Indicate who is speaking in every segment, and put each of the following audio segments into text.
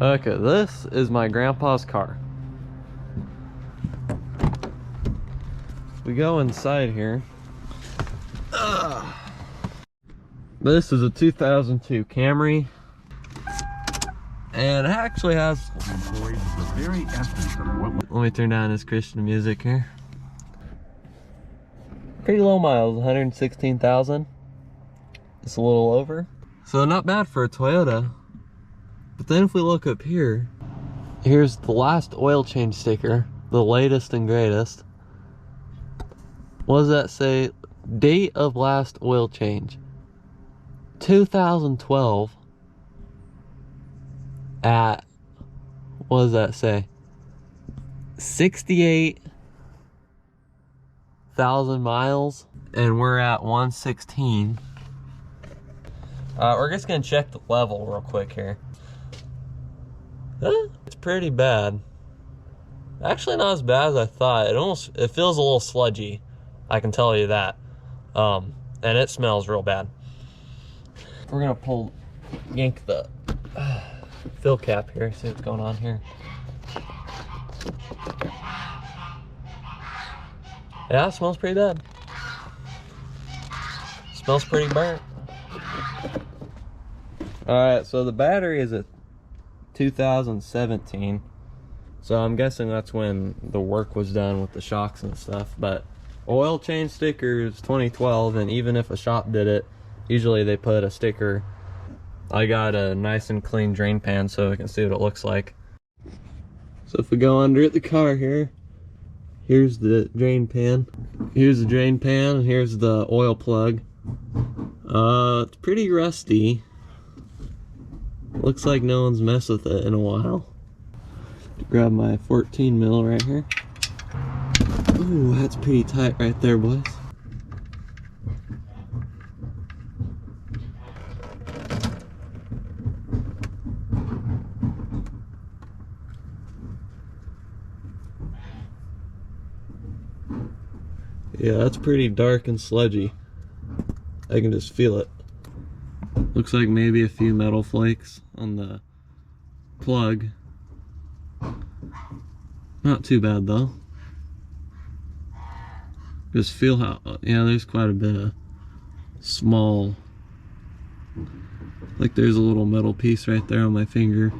Speaker 1: Okay, this is my grandpa's car. We go inside here. This is a 2002 Camry. And it actually has... Let me turn down this Christian music here. Pretty low miles, 116,000. It's a little over. So not bad for a Toyota. But then if we look up here, here's the last oil change sticker, the latest and greatest. What does that say? Date of last oil change, 2012 at, what does that say? 68,000 miles, and we're at 116. We're just gonna check the level real quick here. It's pretty bad. Actually not as bad as I thought. It feels a little sludgy, I can tell you that. And it smells real bad. We're gonna yank the fill cap here, see what's going on here. Yeah, it smells pretty bad. Smells pretty burnt. Alright, so the battery is a 2017, so I'm guessing that's when the work was done with the shocks and stuff. But oil change stickers 2012, and even if a shop did it, usually they put a sticker. I got a nice and clean drain pan so we can see what it looks like. So if we go under the car here, here's the drain pan. Here's the drain pan, and here's the oil plug. It's pretty rusty. Looks like no one's messed with it in a while. Grab my 14 mil right here. Ooh, that's pretty tight right there, boys. Yeah, that's pretty dark and sludgy. I can just feel it. Looks like maybe a few metal flakes on the plug. Not too bad though. Just feel how, yeah, there's quite a bit of small, like there's a little metal piece right there on my finger.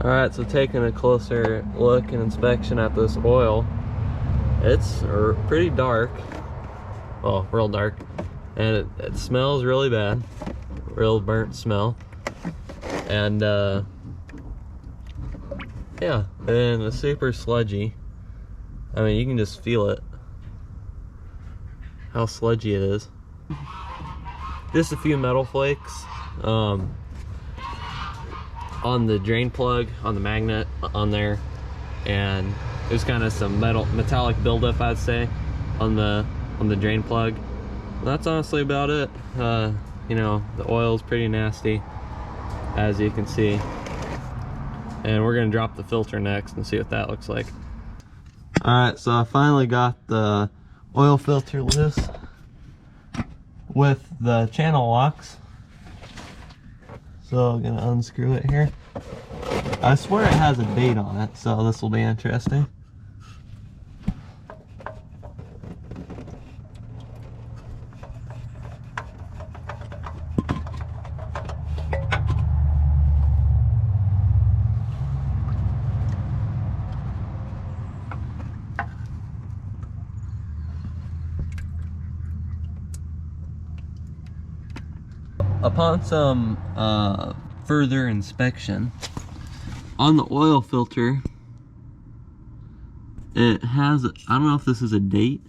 Speaker 1: Alright, so taking a closer look and inspection at this oil, it's pretty dark. Oh, real dark. And it smells really bad. Real burnt smell. And yeah, and it's super sludgy. I mean, you can just feel it, how sludgy it is. Just a few metal flakes on the drain plug, on the magnet on there, and there's kind of some metallic buildup, I'd say, on the drain plug. That's honestly about it. You know, the oil's pretty nasty, as you can see. And we're gonna drop the filter next and see what that looks like. Alright, so I finally got the oil filter loose with the channel locks. So I'm gonna unscrew it here. I swear it has a date on it, so this will be interesting. Upon some further inspection on the oil filter, it has, I don't know if this is a date.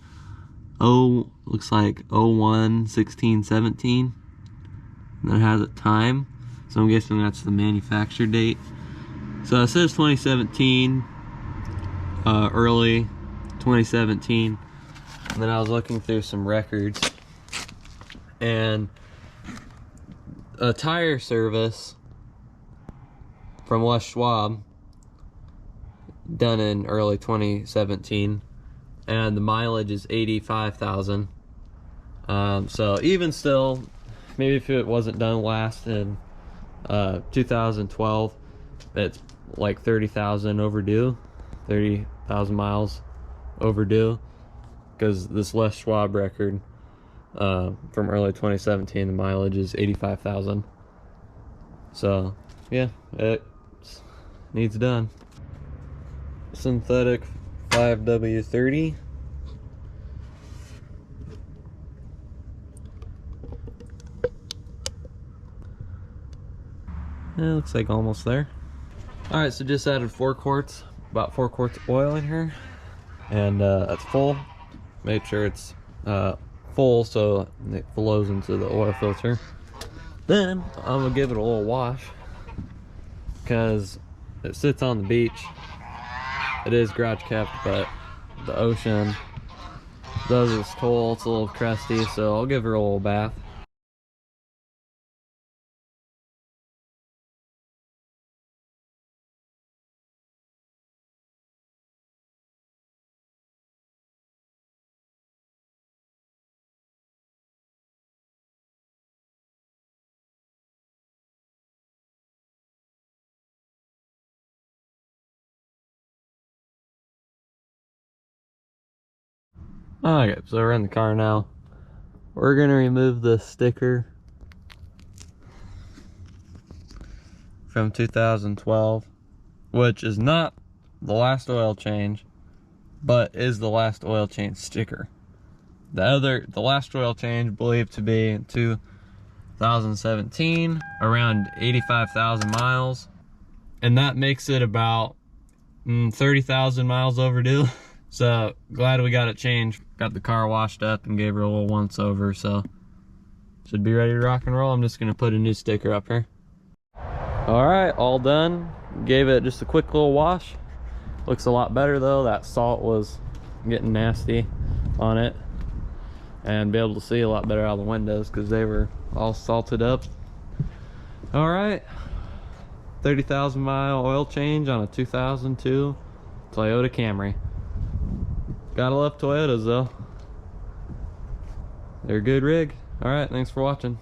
Speaker 1: Looks like 01/16/17. And then it has a time, so I'm guessing that's the manufacture date. So it says 2017, early 2017. And then I was looking through some records, and a tire service from West Schwab done in early 2017, and the mileage is 85,000. So even still, maybe if it wasn't done last in 2012. It's like 30,000 overdue, 30,000 miles overdue, because this Les Schwab record from early 2017, the mileage is 85,000. So yeah, it needs done. Synthetic 5W30. It looks like almost there. Alright, so just added about 4 quarts of oil in here, and that's full. Make sure it's full so it flows into the oil filter. Then I'm gonna give it a little wash, because it sits on the beach. It is garage kept, but the ocean does its toll. It's a little crusty, so I'll give her a little bath. Okay, so we're in the car now. We're gonna remove the sticker from 2012, which is not the last oil change, but is the last oil change sticker. The last oil change believed to be in 2017, around 85,000 miles, and that makes it about 30,000 miles overdue. So glad we got it changed. Got the car washed up and gave her a little once over, so should be ready to rock and roll. I'm just gonna put a new sticker up here. All right, all done. Gave it just a quick little wash. Looks a lot better though. That salt was getting nasty on it, and be able to see a lot better out of the windows because they were all salted up. All right, 30,000 mile oil change on a 2002 Toyota Camry. Gotta love Toyotas though. They're a good rig. All right, thanks for watching.